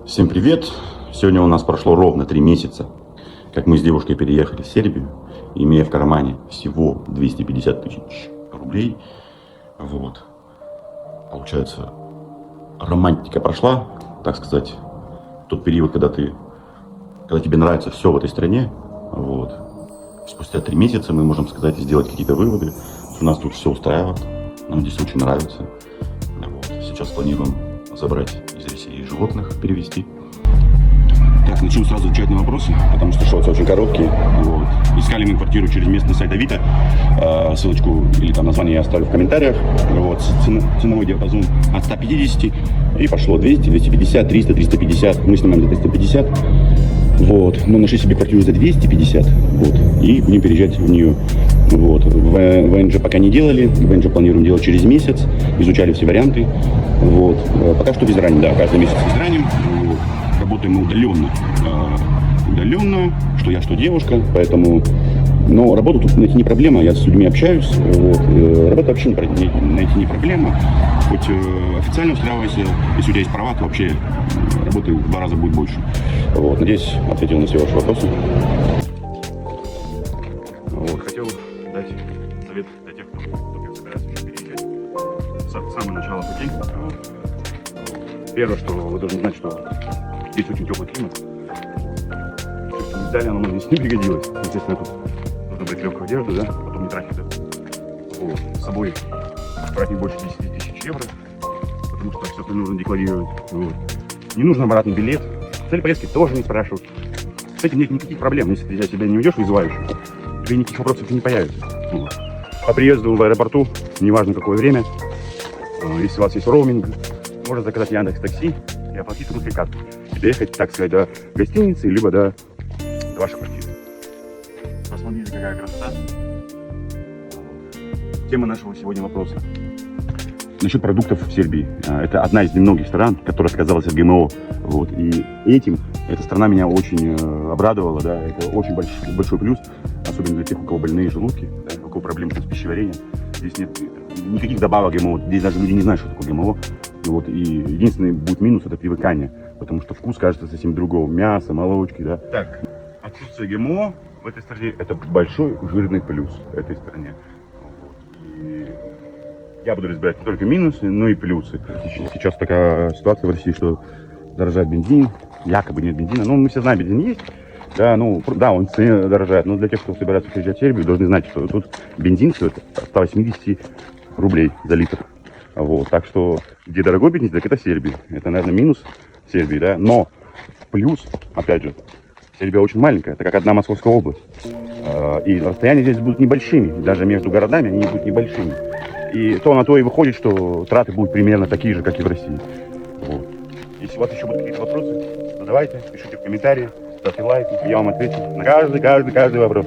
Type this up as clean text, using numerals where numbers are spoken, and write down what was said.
Всем привет! Сегодня у нас прошло ровно 3 месяца, как мы с девушкой переехали в Сербию, имея в кармане всего 250 тысяч рублей. Вот. Получается, романтика прошла, так сказать, тот период, когда тебе нравится все в этой стране. Вот. Спустя 3 месяца мы можем сказать, сделать какие-то выводы. У нас тут все устраивает, нам здесь очень нравится. Вот. Сейчас планируем забрать из России животных, перевести. Так, начну сразу отвечать на вопросы, потому что шорты очень короткие. Вот. Искали мы квартиру через местный сайт Авито. Ссылочку или там название я оставлю в комментариях. Вот. Ценовой диапазон от 150 и пошло 200, 250, 300, 350. Мы снимаем за 350. Вот. Мы нашли себе квартиру за 250. Вот. И будем переезжать в нее. Вот. ВНЖ пока не делали. ВНЖ планируем делать через месяц. Изучали все варианты. Вот. Пока что без ранен, да, каждый месяц без ранен. Вот. Работаем мы удаленно, что я, что девушка, поэтому, но работу тут найти не проблема, я с людьми общаюсь, вот, работу вообще найти не проблема, хоть официально устраивайся, если у тебя есть права, то вообще работы в 2 раза будет больше. Вот, надеюсь, ответил на все ваши вопросы. Вот, хотел дать совет для тех, кто только собирается еще переезжать с самого начала пути. Первое, что вы должны знать, что здесь очень теплый климат. Далее оно здесь не пригодилось. Естественно, тут нужно брать легкую одежду, да, потом не тратить. Вот. С собой брать не больше 10 тысяч евро, потому что все это нужно декларировать. Вот. Не нужен обратный билет. Цель поездки тоже не спрашивают. С этим нет никаких проблем. Если ты себя не уйдешь вызываешь, тебе никаких вопросов не появится. Вот. По приезду в аэропорту, неважно какое время, если у вас есть роуминг, можно заказать Яндекс.Такси и оплатить русской картой. И доехать, так сказать, до гостиницы, либо до вашей квартиры. Посмотрите, какая красота. Тема нашего сегодня вопроса. Насчет продуктов в Сербии. Это одна из немногих стран, которая отказалась от ГМО. Вот. И этим эта страна меня очень обрадовала. Да. Это очень большой плюс, особенно для тех, у кого больные желудки, да, у кого проблемы с пищеварением. Здесь нет никаких добавок ГМО. Здесь даже люди не знают, что такое ГМО. Вот. И единственный будет минус — это привыкание, потому что вкус кажется совсем другого. Мясо, молочки, да. Так, отсутствие ГМО в этой стране — это большой жирный плюс этой стране. Вот. И я буду разбирать не только минусы, но и плюсы. Сейчас такая ситуация в России, что дорожает бензин, якобы нет бензина. Ну, мы все знаем, бензин есть. Да, ну, да, он в цене дорожает. Но для тех, кто собирается приезжать в Сербию, должны знать, что тут бензин стоит от 180 рублей за литр. Вот, так что, где дорогой бензин, так это Сербия. Это, наверное, минус Сербии, да. Но плюс, опять же, Сербия очень маленькая, это как одна Московская область. И расстояния здесь будут небольшими, даже между городами они будут небольшими. И то на то и выходит, что траты будут примерно такие же, как и в России. Вот. Если у вас еще будут какие-то вопросы, задавайте, пишите в комментарии, ставьте лайки, я вам отвечу на каждый вопрос.